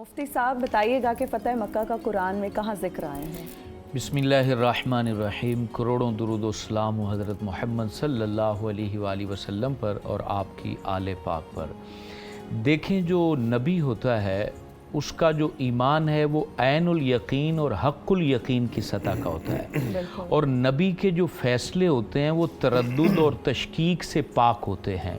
مفتی صاحب بتائیے گا کہ فتح مکہ کا قرآن میں کہاں ذکر آئے ہیں؟ بسم اللہ الرحمن الرحیم۔ کروڑوں درود و سلام حضرت محمد صلی اللہ علیہ وآلہ وسلم پر اور آپ کی آل پاک پر۔ دیکھیں، جو نبی ہوتا ہے اس کا جو ایمان ہے وہ عین الیقین اور حق الیقین کی سطح کا ہوتا ہے، اور نبی کے جو فیصلے ہوتے ہیں وہ تردد اور تشکیک سے پاک ہوتے ہیں۔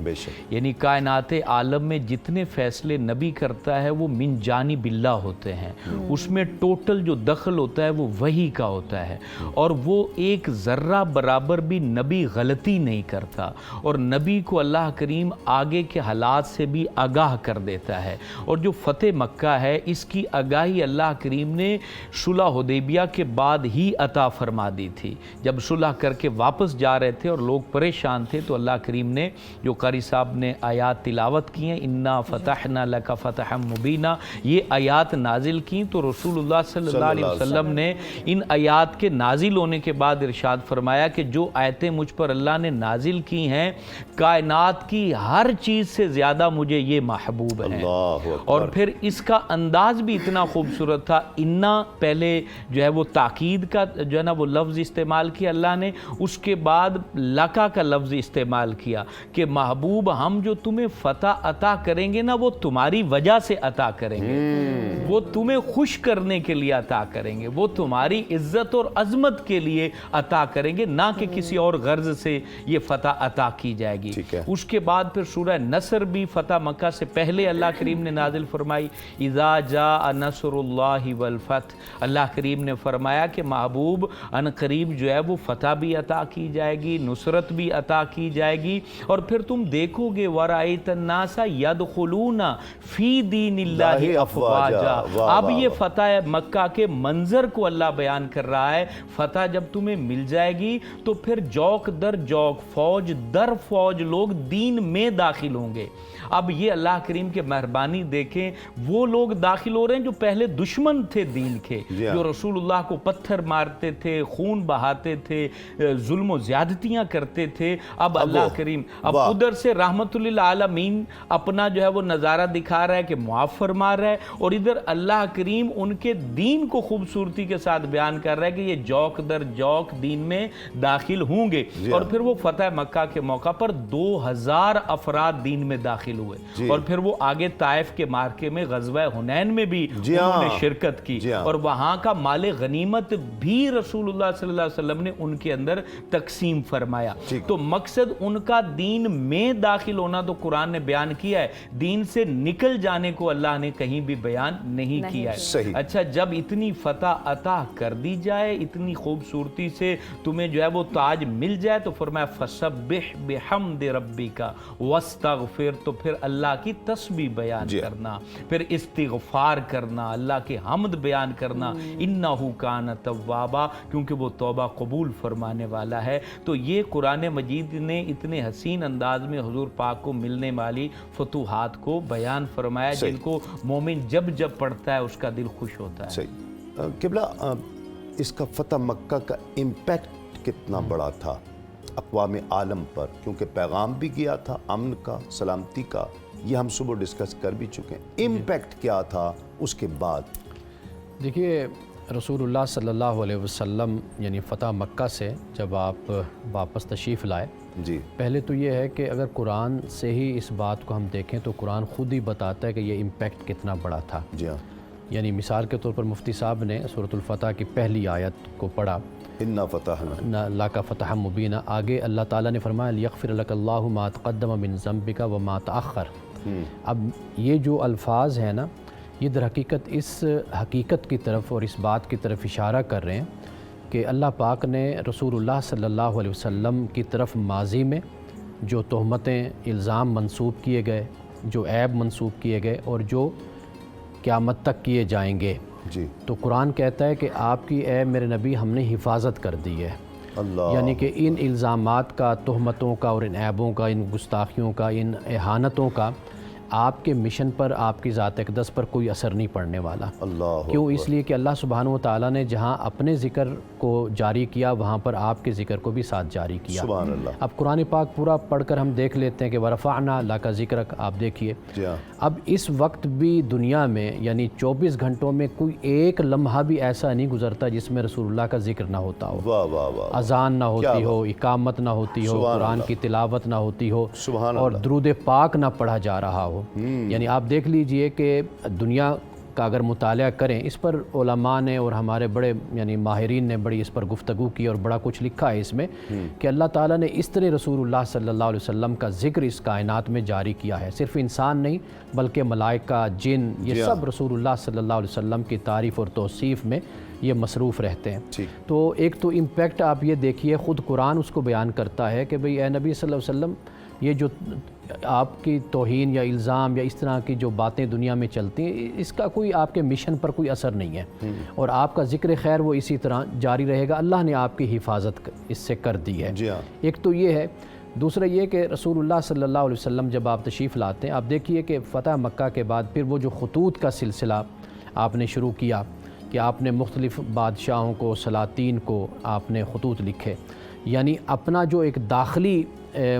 یعنی کائنات عالم میں جتنے فیصلے نبی کرتا ہے وہ من جانب اللہ ہوتے ہیں، اس میں ٹوٹل جو دخل ہوتا ہے وہ وحی کا ہوتا ہے، اور وہ ایک ذرہ برابر بھی نبی غلطی نہیں کرتا، اور نبی کو اللہ کریم آگے کے حالات سے بھی آگاہ کر دیتا ہے۔ اور جو فتح مکہ ہے اس کی آگاہی اللہ کریم نے صلح حدیبیہ کے بعد ہی عطا فرما دی تھی۔ جب صلح کر کے واپس جا رہے تھے اور لوگ پریشان تھے تو اللہ کریم نے، جو قاری صاحب نے آیات تلاوت کی ہیں، انا فتحنا لک فتحا مبینا، یہ آیات نازل کی تو رسول اللہ صلی اللہ علیہ وسلم نے ان آیات کے نازل ہونے کے بعد ارشاد فرمایا کہ جو آیتیں مجھ پر اللہ نے نازل کی ہیں کائنات کی ہر چیز سے زیادہ مجھے یہ محبوب ہیں۔ اور پھر اس کا انداز بھی اتنا خوبصورت تھا، انا پہلے جو ہے وہ تاکید کا جو ہے نا وہ لفظ استعمال کیا اللہ نے، اس کے بعد لکا کا لفظ استعمال کیا کہ محبوب ہم جو تمہیں فتح عطا کریں گے نا وہ تمہاری وجہ سے عطا کریں گے، وہ تمہیں خوش کرنے کے لیے عطا کریں گے، وہ تمہاری عزت اور عظمت کے لیے عطا کریں گے، نہ کہ کسی اور غرض سے یہ فتح عطا کی جائے گی۔ اس کے بعد پھر سورہ نصر بھی فتح مکہ سے پہلے اللہ کریم نے نازل فرمائی، اذا جاء نصر اللہ والفتح، اللہ کریم نے فرمایا کہ محبوب ان قریب جو ہے وہ فتح بھی عطا کی جائے گی، نصرت بھی عطا کی جائے گی، اور پھر تم دیکھو گے وَرَأَيْتَ النَّاسَ يَدْخُلُونَ فِي دِينِ اللَّهِ أَفْوَاجًا۔ اب یہ فتح مکہ کے منظر کو اللہ بیان کر رہا ہے۔ فتح جب تمہیں مل جائے گی تو پھر جوک در جوک، فوج در فوج لوگ دین میں داخل ہوں گے۔ اب یہ اللہ کریم کے مہربانی دیکھیں، وہ لوگ داخل ہو رہے ہیں جو پہلے دشمن تھے دین کے، جو رسول اللہ کو پتھر مارتے تھے، خون بہاتے تھے، ظلم و زیادتیاں کرتے تھے۔ اب اللہ کریم اب ادھر سے رحمت للعالمین اپنا جو ہے وہ نظارہ دکھا رہا ہے کہ معاف فرما رہا ہے، اور ادھر اللہ کریم ان کے دین کو خوبصورتی کے ساتھ بیان کر رہا ہے کہ یہ جوک در جوک دین میں داخل ہوں گے۔ اور پھر وہ فتح مکہ کے موقع پر 2000 افراد دین میں داخل ہوئے، اور پھر وہ آگے طائف کے مارکے میں غزوہ حنین میں بھی انہوں نے شرکت کی، اور وہاں کا مال غنیمت بھی رسول اللہ صلی اللہ علیہ وسلم نے ان کے اندر تقسیم فرمایا۔ تو مقصد ان کا دین میں داخل ہونا تو قرآن نے بیان کیا ہے، دین سے نکل جانے کو اللہ نے کہیں بھی بیان نہیں کیا ہے۔ اچھا، جب اتنی فتح عطا کر دی جائے، اتنی خوبصورتی سے تمہیں جو ہے وہ تاج مل جائے، تو فرمایا فسبح بحمد ربک واستغفر، تو پھر اللہ کی تسبیح بیان کرنا، پھر استغفار کرنا، اللہ کے حمد بیان کرنا، انہ کان توابا، کیونکہ وہ توبہ قبول فرمانے والا ہے۔ تو یہ قرآن مجید نے اتنے حسین انداز میں حضور پاک کو ملنے والی فتوحات کو بیان فرمایا، جن کو مومن جب جب پڑھتا ہے اس کا دل خوش ہوتا ہے۔ قبلہ، اس کا فتح مکہ کا امپیکٹ کتنا بڑا تھا اقوام عالم پر، کیونکہ پیغام بھی گیا تھا امن کا، سلامتی کا، یہ ہم صبح ڈسکس کر بھی چکے ہیں، امپیکٹ کیا تھا اس کے بعد؟ دیکھیے، رسول اللہ صلی اللہ علیہ وسلم یعنی فتح مکہ سے جب آپ واپس تشریف لائے، پہلے تو یہ ہے کہ اگر قرآن سے ہی اس بات کو ہم دیکھیں تو قرآن خود ہی بتاتا ہے کہ یہ امپیکٹ کتنا بڑا تھا۔ یعنی مثال کے طور پر مفتی صاحب نے سورۃ الفتح کی پہلی آیت کو پڑھا، اِنَّا فَتَحْنَا لَكَ فَتَحًا مُبِينًا، آگے اللہ تعالیٰ نے فرمایا لِيَغْفِرَ لَكَ اللَّهُ مَا تَقَدَّمَ مِن ذَنبِكَ وَمَا تَأَخَّرَ۔ اب یہ جو الفاظ ہیں نا، یہ در حقیقت اس حقیقت کی طرف اور اس بات کی طرف اشارہ کر رہے ہیں کہ اللہ پاک نے رسول اللہ صلی اللہ علیہ وسلم کی طرف ماضی میں جو تہمتیں، الزام منسوب کیے گئے، جو عیب منسوب کیے گئے، اور جو قیامت تک کیے جائیں گے، تو قرآن کہتا ہے کہ آپ کی اے میرے نبی ہم نے حفاظت کر دی ہے۔ یعنی کہ ان الزامات کا، تہمتوں کا، اور ان عیبوں کا، ان گستاخیوں کا، ان اہانتوں کا آپ کے مشن پر، آپ کی ذات اقدس پر کوئی اثر نہیں پڑنے والا۔ اللہ کیوں؟ اس لیے کہ اللہ سبحانہ و تعالیٰ نے جہاں اپنے ذکر کو جاری کیا وہاں پر آپ کے ذکر کو بھی ساتھ جاری کیا۔ سبحان اللہ۔ اب قرآن پاک پورا پڑھ کر ہم دیکھ لیتے ہیں کہ ورفعنا لک ذکرک، آپ دیکھیے جی ہاں، اب اس وقت بھی دنیا میں یعنی 24 گھنٹوں میں کوئی ایک لمحہ بھی ایسا نہیں گزرتا جس میں رسول اللہ کا ذکر نہ ہوتا ہو، واہ واہ واہ، اذان نہ ہوتی ہو، اقامت نہ ہوتی ہو، سبحان قرآن اللہ، کی تلاوت نہ ہوتی ہو، سبحان اور اللہ، درود پاک نہ پڑھا جا رہا ہو۔ یعنی آپ دیکھ لیجئے کہ دنیا کا اگر مطالعہ کریں، اس پر علماء نے اور ہمارے بڑے یعنی ماہرین نے بڑی اس پر گفتگو کی اور بڑا کچھ لکھا ہے اس میں کہ اللہ تعالیٰ نے اس طرح رسول اللہ صلی اللہ علیہ وسلم کا ذکر اس کائنات میں جاری کیا ہے۔ صرف انسان نہیں بلکہ ملائکہ، جن، یہ سب رسول اللہ صلی اللہ علیہ وسلم کی تعریف اور توصیف میں یہ مصروف رہتے ہیں۔ ٹھیک، تو ایک تو امپیکٹ آپ یہ دیکھیے، خود قرآن اس کو بیان کرتا ہے کہ بھئی اے نبی صلی اللہ علیہ وسلم، یہ جو آپ کی توہین یا الزام یا اس طرح کی جو باتیں دنیا میں چلتی ہیں، اس کا کوئی آپ کے مشن پر کوئی اثر نہیں ہے، اور آپ کا ذکر خیر وہ اسی طرح جاری رہے گا۔ اللہ نے آپ کی حفاظت اس سے کر دی ہے۔ جی ہاں، ایک تو یہ ہے، دوسرا یہ کہ رسول اللہ صلی اللہ علیہ وسلم جب آپ تشریف لاتے ہیں، آپ دیکھیے کہ فتح مکہ کے بعد پھر وہ جو خطوط کا سلسلہ آپ نے شروع کیا کہ آپ نے مختلف بادشاہوں کو، سلاطین کو آپ نے خطوط لکھے، یعنی اپنا جو ایک داخلی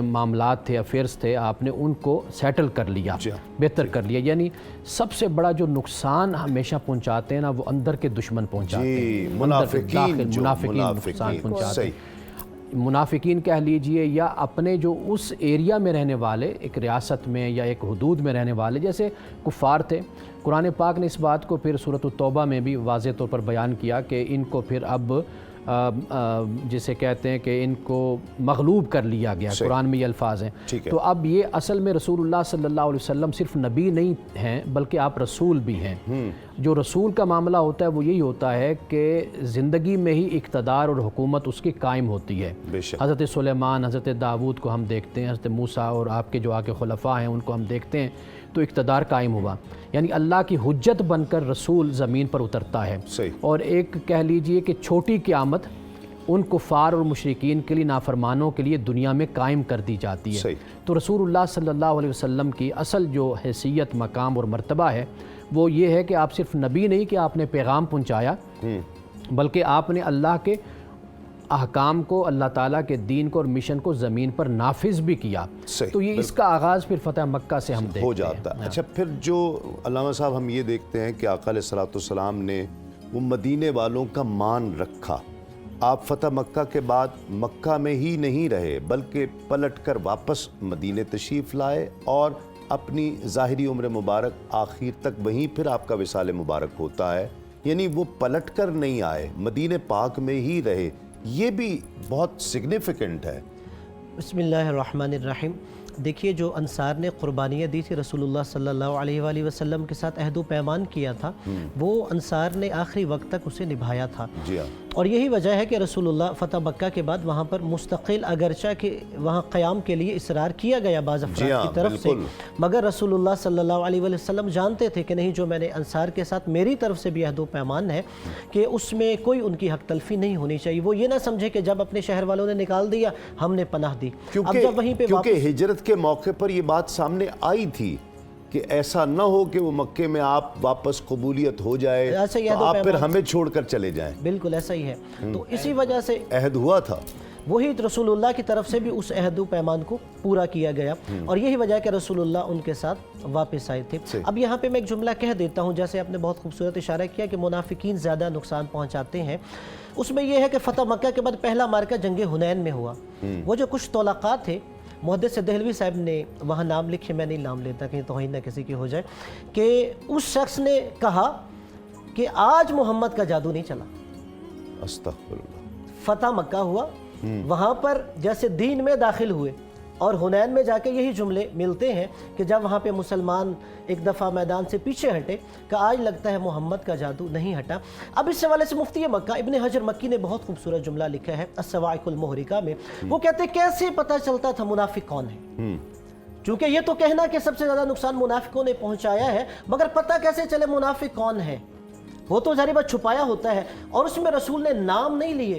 معاملات تھے، افیئرس تھے، آپ نے ان کو سیٹل کر لیا، بہتر کر لیا۔ یعنی سب سے بڑا جو نقصان ہمیشہ پہنچاتے ہیں نا، وہ اندر کے دشمن پہنچاتے ہیں، منافقین نقصان پہنچاتے ہیں۔ منافقین کہہ لیجئے یا اپنے جو اس ایریا میں رہنے والے، ایک ریاست میں یا ایک حدود میں رہنے والے جیسے کفار تھے۔ قرآن پاک نے اس بات کو پھر سورۃ التوبہ میں بھی واضح طور پر بیان کیا کہ ان کو پھر اب جسے کہتے ہیں کہ ان کو مغلوب کر لیا گیا، قرآن میں یہ الفاظ ہیں۔ تو اب یہ اصل میں رسول اللہ صلی اللہ علیہ وسلم صرف نبی نہیں ہیں بلکہ آپ رسول بھی ہیں۔ جو رسول کا معاملہ ہوتا ہے وہ یہی ہوتا ہے کہ زندگی میں ہی اقتدار اور حکومت اس کی قائم ہوتی ہے۔ حضرت سلیمان، حضرت داؤد کو ہم دیکھتے ہیں، حضرت موسیٰ اور آپ کے جو آگے خلفاء ہیں ان کو ہم دیکھتے ہیں، تو اقتدار قائم ہوا، یعنی اللہ کی حجت بن کر رسول زمین پر اترتا ہے۔ اور ایک کہہ لیجئے کہ چھوٹی قیامت ان کفار اور مشرکین کے لیے، نافرمانوں کے لیے دنیا میں قائم کر دی جاتی ہے۔ تو رسول اللہ صلی اللہ علیہ وسلم کی اصل جو حیثیت، مقام اور مرتبہ ہے وہ یہ ہے کہ آپ صرف نبی نہیں کہ آپ نے پیغام پہنچایا، بلکہ آپ نے اللہ کے احکام کو، اللہ تعالیٰ کے دین کو اور مشن کو زمین پر نافذ بھی کیا۔ تو یہ اس کا آغاز پھر فتح مکہ سے ہم دیکھتے ہیں ہو جاتا ہے۔ اچھا، پھر جو علامہ صاحب ہم یہ دیکھتے ہیں کہ آقا علیہ الصلوۃ والسلام نے وہ مدینے والوں کا مان رکھا۔ آپ فتح مکہ کے بعد مکہ میں ہی نہیں رہے بلکہ پلٹ کر واپس مدینے تشریف لائے، اور اپنی ظاہری عمر مبارک آخر تک وہیں پھر آپ کا وصال مبارک ہوتا ہے، یعنی وہ پلٹ کر نہیں آئے، مدینہ پاک میں ہی رہے۔ یہ بھی بہت سگنیفیکنٹ ہے۔ بسم اللہ الرحمن الرحیم۔ دیکھیے، جو انصار نے قربانیاں دی تھی رسول اللہ صلی اللہ علیہ وآلہ وسلم کے ساتھ عہد و پیمان کیا تھا، وہ انصار نے آخری وقت تک اسے نبھایا تھا۔ جی ہاں، اور یہی وجہ ہے کہ رسول اللہ فتح مکہ کے بعد وہاں پر مستقل، اگرچہ کہ وہاں قیام کے لیے اصرار کیا گیا بعض افراد کی طرف سے، مگر رسول اللہ صلی اللہ علیہ وسلم جانتے تھے کہ نہیں، جو میں نے انصار کے ساتھ میری طرف سے بھی عہد و پیمان ہے کہ اس میں کوئی ان کی حق تلفی نہیں ہونی چاہیے۔ وہ یہ نہ سمجھے کہ جب اپنے شہر والوں نے نکال دیا ہم نے پناہ دی، اب جب وہیں پہ کیونکہ ہجرت کے موقع پر یہ بات سامنے آئی تھی کہ ایسا نہ ہو کہ وہ مکے میں آپ واپس قبولیت ہو جائے تو آپ پھر ہمیں چھوڑ کر چلے جائیں۔ بالکل ایسا ہی ہے۔ تو اسی وجہ سے عہد ہوا تھا، وہی رسول اللہ کی طرف سے بھی اس عہد و پیمان کو پورا کیا گیا، اور یہی وجہ ہے کہ رسول اللہ ان کے ساتھ واپس آئے تھے۔ اب یہاں پہ میں ایک جملہ کہہ دیتا ہوں، جیسے آپ نے بہت خوبصورت اشارہ کیا کہ منافقین زیادہ نقصان پہنچاتے ہیں، اس میں یہ ہے کہ فتح مکہ کے بعد پہلا مارکہ جنگ حنین میں ہوا۔ وہ جو کچھ طلقات تھے، محدث دہلوی صاحب نے وہاں نام لکھے، میں نہیں نام لیتا کہیں توہین نہ کسی کی ہو جائے، کہ اس شخص نے کہا کہ آج محمد کا جادو نہیں چلا۔ استغفر اللہ۔ فتح مکہ ہوا، وہاں پر جیسے دین میں داخل ہوئے، اور حنین میں جا کے یہی جملے ملتے ہیں کہ جب وہاں پہ مسلمان ایک دفعہ میدان سے پیچھے ہٹے کہ آج لگتا ہے محمد کا جادو نہیں ہٹا۔ اب اس حوالے سے مفتی مکہ ابن حجر مکی نے بہت خوبصورت جملہ لکھا ہے الصواعق المحرقہ میں۔ وہ کہتے ہیں کیسے پتہ چلتا تھا منافق کون ہے، چونکہ یہ تو کہنا کہ سب سے زیادہ نقصان منافقوں نے پہنچایا ہے، مگر پتہ کیسے چلے منافق کون ہے؟ وہ تو ظاہر بات چھپایا ہوتا ہے، اور اس میں رسول نے نام نہیں لیے